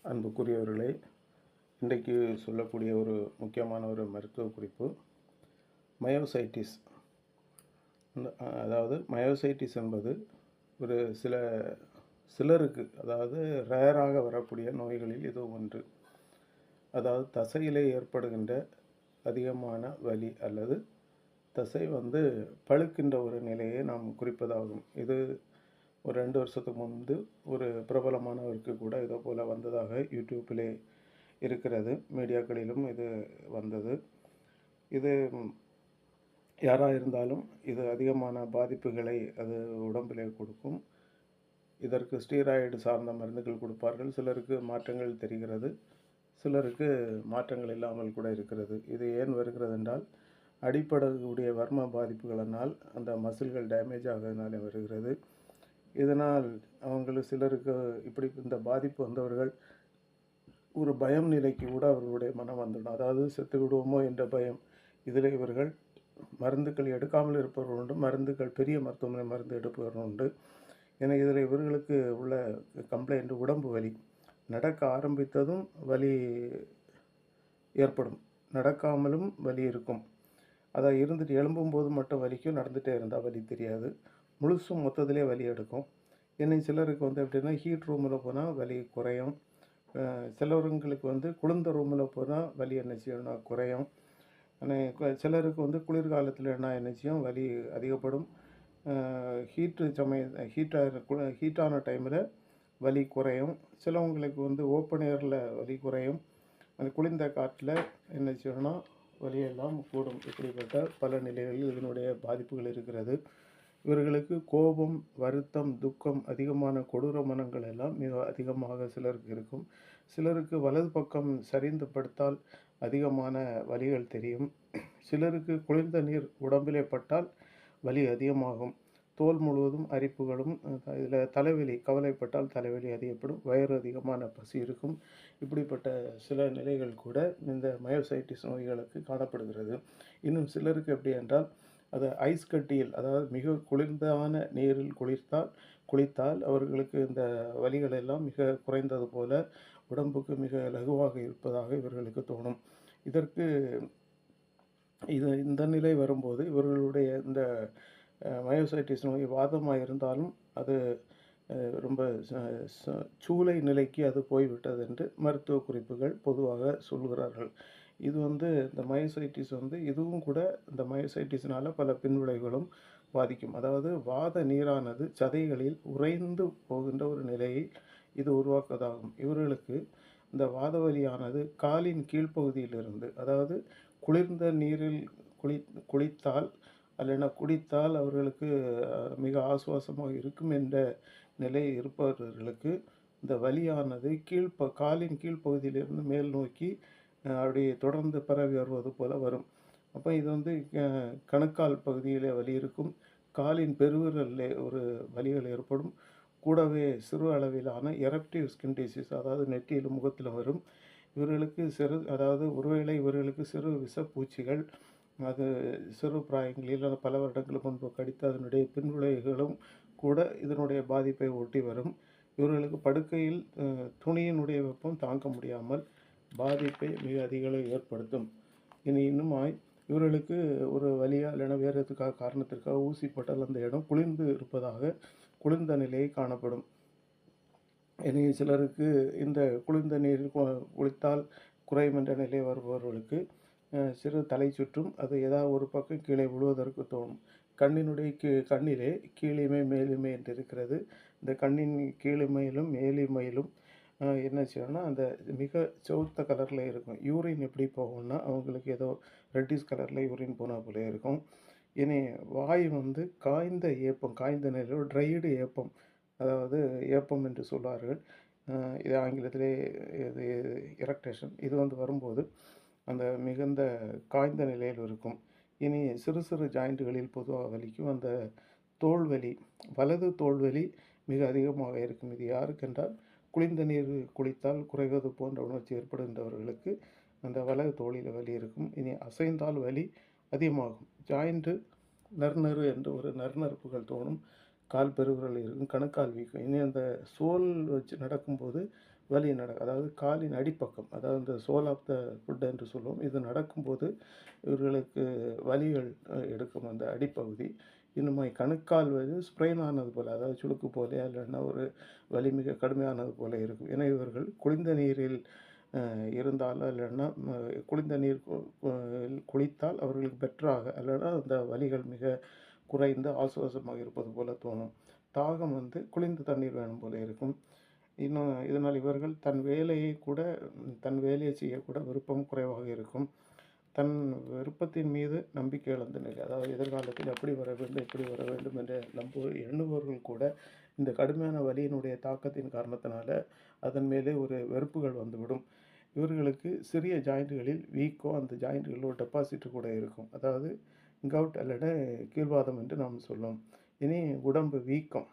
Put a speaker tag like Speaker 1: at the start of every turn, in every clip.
Speaker 1: அன்புக்குரியவர்களே, இன்றைக்கு சொல்லக்கூடிய ஒரு முக்கியமான ஒரு மருத்துவ குறிப்பு மயோசைட்டிஸ். அதாவது மயோசைட்டிஸ் என்பது ஒரு சிலருக்கு, அதாவது ரேராக வரக்கூடிய நோய்களில் இது ஒன்று. அதாவது தசையிலே ஏற்படுகின்ற அதிகமான வலி அல்லது தசை பழுக்கின்ற ஒரு நிலையை நாம் குறிப்பதாகும். இது ஒரு 2 வருஷத்துக்கு முன்பு ஒரு பிரபலமானவருக்கு கூட இதே போல் வந்ததாக யூடியூப்பிலே இருக்கிறது. மீடியாக்களிலும் இது வந்தது. இது யாராக இருந்தாலும் இது அதிகமான பாதிப்புகளை அது உடம்பிலே கொடுக்கும். இதற்கு ஸ்டீராய்டு சார்ந்த மருந்துகள் கொடுப்பார்கள். சிலருக்கு மாற்றங்கள் தெரிகிறது, சிலருக்கு மாற்றங்கள் இல்லாமல் கூட இருக்கிறது. இது ஏன் வருகிறது என்றால், அடிப்படக்கூடிய வர்ம பாதிப்புகளினால் அந்த மசில்கள் டேமேஜ் ஆகிறதுனால வருகிறது. இதனால் சிலருக்கு இப்படி இந்த பாதிப்பு வந்தவர்கள் ஒரு பயம் நிலைக்கு கூட அவர்களுடைய மனம் வந்துடும். அதாவது செத்து விடுவோமோ என்ற பயம். இதில் இவர்கள் மருந்துகள் எடுக்காமல் இருப்பவர்கள் உண்டு, மருந்துகள் பெரிய மருத்துவமனை மருந்து எடுப்பவர்கள் உண்டு. ஏன்னா இதில் இவர்களுக்கு உள்ள கம்ப்ளைண்ட் உடம்பு வலி. நடக்க ஆரம்பித்ததும் வலி ஏற்படும், நடக்காமலும் வலி இருக்கும். அதாவது இருந்துட்டு எழும்பும்போது மட்டும் வலிக்கும், நடந்துகிட்டே இருந்தால் வலி தெரியாது. முழுசும் மொத்தத்திலே வலி எடுக்கும். இன்னும் சிலருக்கு எப்படின்னா ஹீட் ரூமில் போனால் வலி குறையும். சிலவங்களுக்கு குளிர்ந்த ரூமில் போனால் வலி என்ன செய்யணும்னா குறையும். ஆனால் சிலருக்கு குளிர்காலத்தில் என்ன செய்யும், வலி அதிகப்படும். ஹீட்டான டைமில் வலி குறையும். சிலவங்களுக்கு ஓப்பன் ஏரில் வலி குறையும். அந்த குளிர்ந்த காற்றில் என்ன செய்யணும்னா வலியெல்லாம் கூடும். இப்படிப்பட்ட பல நிலைகளில் இதனுடைய பாதிப்புகள் இருக்கிறது. இவர்களுக்கு கோபம், வருத்தம், துக்கம், அதிகமான கொடூர மனங்கள் எல்லாம் மிக அதிகமாக சிலருக்கு இருக்கும். சிலருக்கு வலது பக்கம் சரிந்து படுத்தால் அதிகமான வலிகள் தெரியும். சிலருக்கு குளிர்ந்த நீர் உடம்பிலே பட்டால் வலி அதிகமாகும். தோல் முழுவதும் அரிப்புகளும், இதில் தலைவலி, கவலைப்பட்டால் தலைவலி அதிகப்படும். வயிறு அதிகமான பசி இருக்கும். இப்படிப்பட்ட சில நிலைகள் கூட இந்த மயோசைட்டிஸ் நோய்களுக்கு காணப்படுகிறது. இன்னும் சிலருக்கு எப்படி என்றால், அது ஐஸ் கட்டியில், அதாவது மிக குளிர்ந்தான நீரில் குளித்தால் அவர்களுக்கு இந்த வலிகள் எல்லாம் மிக குறைந்தது போல உடம்புக்கு மிக லகுவாக இருப்பதாக இவர்களுக்கு தோணும். இந்த நிலை வரும்போது இவர்களுடைய இந்த மயோசைட்டிஸ் நோய் வாதமாக இருந்தாலும் அது ரொம்ப சூளை நிலைக்கு அது போய்விட்டது என்று மருத்துவ குறிப்புகள் பொதுவாக சொல்கிறார்கள். இது இந்த மயோசைட்டிஸ் இதுவும் கூட இந்த மயோசைட்டிஸ்னால பல பின்விளைவுகளும் பாதிக்கும். அதாவது வாத நீரானது சதைகளில் உறைந்து போகின்ற ஒரு நிலையை இது உருவாக்குவதாகும். இவர்களுக்கு இந்த வாத வலியானது காலின் கீழ்ப்பகுதியிலிருந்து, அதாவது குளிர்ந்த நீரில் குளித்தால் அல்லனா குடித்தால் அவர்களுக்கு மிக ஆசுவாசமாக இருக்கும் என்ற நிலை இருப்பவர்களுக்கு இந்த வலியானது காலின் கீழ்ப்பகுதியிலிருந்து மேல் நோக்கி அப்படியே தொடர்ந்து பரவி வருவது போல் வரும். அப்போ இது கணுக்கால் பகுதியிலே வலி இருக்கும். காலின் பெருவிரலிலே ஒரு வலிகள் ஏற்படும். கூடவே சிறு அளவிலான எரப்டிவ் ஸ்கின் டிசீஸ், அதாவது நெற்றியிலும் முகத்திலும் வரும். இவர்களுக்கு ஒருவேளை இவர்களுக்கு சிறு விஷப்பூச்சிகள் அது சிறு பிராயங்களில் பல வருடங்களுக்கு முன்பு கடித்து அதனுடைய பின்விளைவுகளும் கூட இதனுடைய பாதிப்பை ஒட்டி வரும். இவர்களுக்கு படுக்கையில் துணியினுடைய வெப்பம் தாங்க முடியாமல் பாதிப்பை மிக அதிக அளவு ஏற்படுத்தும். இன்னுமாய் இவர்களுக்கு ஒரு வலியா இல்லைன்னா வேறு எதுக்காக காரணத்திற்காக ஊசி போட்டால் அந்த இடம் குளிர்ந்து இருப்பதாக குளிர்ந்த நிலையை காணப்படும். சிலருக்கு இந்த குளிர்ந்த நீரில் குளித்தால் குறையும் என்ற நிலை வருபவர்களுக்கு சிறு தலை சுற்றும், அது ஏதாவது ஒரு பக்கம் கீழே விழுவதற்கு தோணும். கண்ணிலே கீழிமை மேலுமை என்று இருக்கிறது. இந்த கண்ணின் கீழிமையிலும் மேலிமையிலும் என்ன செய்யணும்னா அந்த மிக சிவத்த கலரில் இருக்கும். யூரின் எப்படி போகும்னா அவங்களுக்கு ஏதோ ரெட்டிஷ் கலரில் யூரின் போனால் போல இருக்கும். வாய் காய்ந்த ஏப்பம், காய்ந்த நிலையில் ட்ரைடு ஏப்பம், அதாவது ஏப்பம் என்று சொல்வார்கள். இது ஆங்கிலத்திலே இது இரக்டேஷன். இது வரும்போது அந்த மிகுந்த காய்ந்த நிலையில் இருக்கும். சிறு சிறு ஜாயிண்ட்டுகளில் பொதுவாக வலிக்கும். அந்த தோல்வலி, வலது தோல்வலி மிக அதிகமாக இருக்கும். இது யாருக்கென்றால் குளிர்ந்த நீர் குளித்தால் குறைவது போன்ற உணர்ச்சி ஏற்படுகின்றவர்களுக்கு அந்த வலது தோளில் வலி இருக்கும். அசைந்தால் வலி அதிகமாகும். ஜாயிண்ட்டு நறுநறு என்று ஒரு நறுநறுப்புகள் தோணும். கால் பெருவிரல் இருக்கும், கணுக்கால் வீக்கம். அந்த சோல் வச்சு நடக்கும்போது வலி அதாவது காலின் அடிப்பக்கம், அதாவது இந்த சோல் ஆஃப் த ஃபுட் என்று சொல்லுவோம். இது நடக்கும்போது இவர்களுக்கு வலிகள் எடுக்கும் அந்த அடிப்பகுதி. இன்னுமாய் கணுக்கால் ஸ்ப்ரெயின் ஆனது போல, அதாவது சுளுக்கு போலயா இல்லைன்னா ஒரு வலி மிக கடுமையானது போல இருக்கும். ஏன்னா இவர்கள் குளிர்ந்த நீரில் இருந்தாலோ இல்லைன்னா குளிர்ந்த நீர் குளித்தால் அவர்களுக்கு பெட்டராக, இல்லைன்னா அந்த வலிகள் மிக குறைந்து ஆசுவாசமாக இருப்பது போல தோணும். தாகம் குளிர்ந்த தண்ணீர் வேணும் போல இருக்கும். இன்னும் இதனால் இவர்கள் தன் வேலையை செய்யக்கூட விருப்பம் குறைவாக இருக்கும். தன் விருப்பத்தின் மீது நம்பிக்கை இழந்த நிலை, அதாவது எதிர்காலத்தில் அப்படி வர வேண்டும் இப்படி வர வேண்டும் என்று எண்ணுபவர்கள் கூட இந்த கடுமையான வலியினுடைய தாக்கத்தின் காரணத்தினால அதன் மேலே ஒரு வெறுப்புகள் வந்துவிடும். இவர்களுக்கு சிறிய ஜாயிண்ட்டுகளில் வீக்கோ, அந்த ஜாயிண்ட்டுகளில் ஒரு டெபாசிட் கூட இருக்கும். அதாவது கவுட் அல்லது கீழ்வாதம் என்று நாம் சொல்லுவோம். இனி உடம்பு வீக்கம்.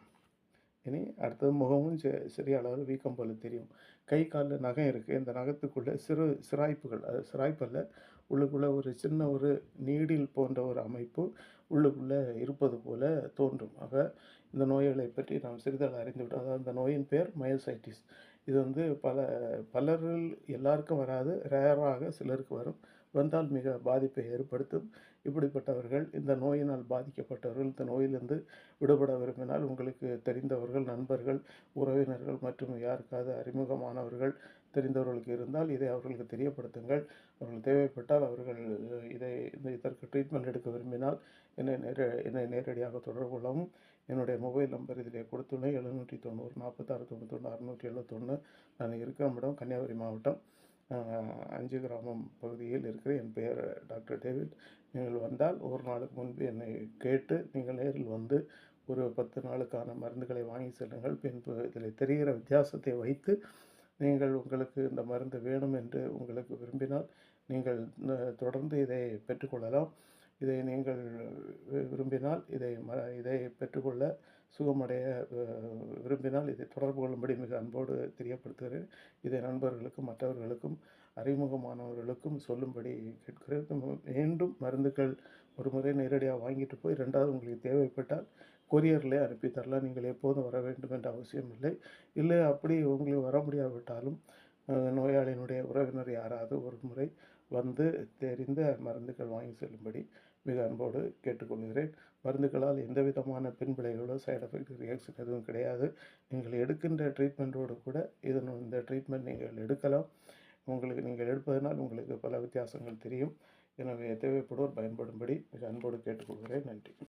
Speaker 1: இனி அடுத்தது முகமும் சிறிய அளவில் வீக்கம் போல தெரியும். கை காலில் நகம் இருக்குது. இந்த நகத்துக்குள்ளே சிறு சிராய்ப்புகள், அது சிராய்ப்பல்ல, உள்ளுக்குள்ளே ஒரு சின்ன ஒரு நீடில் போன்ற ஒரு அமைப்பு உள்ளுக்குள்ளே இருப்பது போல தோன்றும். ஆக இந்த நோய்களை பற்றி நாம் சிறிதளவு அறிந்துவிட்டோம். அதாவது இந்த நோயின் பெயர் மயோசைட்டிஸ். இது பலரில் எல்லாருக்கும் வராது, ரேராக சிலருக்கு வரும். வந்தால் மிக பாதிப்பை ஏற்படுத்தும். இப்படிப்பட்டவர்கள், இந்த நோயினால் பாதிக்கப்பட்டவர்கள், இந்த நோயிலிருந்து விடுபட விரும்பினால் உங்களுக்கு தெரிந்தவர்கள், நண்பர்கள், உறவினர்கள் மற்றும் யாருக்காவது அறிமுகமானவர்கள் தெரிந்தவர்களுக்கு இருந்தால் இதை அவர்களுக்கு தெரியப்படுத்துங்கள். அவர்கள் தேவைப்பட்டால் அவர்கள் இதற்கு ட்ரீட்மெண்ட் எடுக்க விரும்பினால் என்னை நேரடியாக தொடர்பு கொள்ளவும். என்னுடைய மொபைல் நம்பர் இதிலே கொடுத்துள்ளேன். 790 46 91 671. நான் இருக்கிற இடம் கன்னியாகுமரி மாவட்டம், 5 கிராமம் பகுதியில் இருக்கிற. என் பெயர் டாக்டர் டேவிட். நீங்கள் வந்தால் ஒரு நாளுக்கு முன்பு என்னை கேட்டு நீங்கள் நேரில் வந்து ஒரு 10 நாளுக்கான மருந்துகளை வாங்கி செல்லுங்கள். பின்பு இதில் தெரிகிற வித்தியாசத்தை வைத்து நீங்கள் உங்களுக்கு இந்த மருந்து வேணும் என்று உங்களுக்கு விரும்பினால் நீங்கள் தொடர்ந்து இதை பெற்றுக்கொள்ளலாம். இதை நீங்கள் விரும்பினால் இதை பெற்றுக்கொள்ள சுகமடைய விரும்பினால் இதை தொடர்பு கொள்ளும்படி மிக அன்போடு தெரியப்படுத்துகிறேன். இதை நண்பர்களுக்கும் மற்றவர்களுக்கும் அறிமுகமானவர்களுக்கும் சொல்லும்படி கேட்கிறேன். மீண்டும் மருந்துகள் ஒரு முறை நேரடியாக வாங்கிட்டு போய் 2வது உங்களுக்கு தேவைப்பட்டால் கொரியரில் அனுப்பி தரலாம். நீங்கள் எப்போதும் வர வேண்டும் என்ற அவசியம் இல்லை. இல்லை அப்படி உங்களுக்கு வர முடியாவிட்டாலும் நோயாளியினுடைய உறவினர் யாராவது ஒரு முறை வந்து தெரிந்த மருந்துகள் வாங்கி செல்லும்படி மிக அன்போடு கேட்டுக்கொள்கிறேன். மருந்துகளால் எந்த விதமான பின்விளைவுகளோ சைடு எஃபெக்ட் ரியாக்ஷன் எதுவும் கிடையாது. நீங்கள் எடுக்கின்ற ட்ரீட்மெண்ட்டோடு கூட இந்த ட்ரீட்மெண்ட் நீங்கள் எடுக்கலாம். நீங்கள் எடுப்பதனால் உங்களுக்கு பல வித்தியாசங்கள் தெரியும். எனவே தேவைப்படுவோர் பயன்படும்படி மிக அன்போடு கேட்டுக்கொள்கிறேன். நன்றி.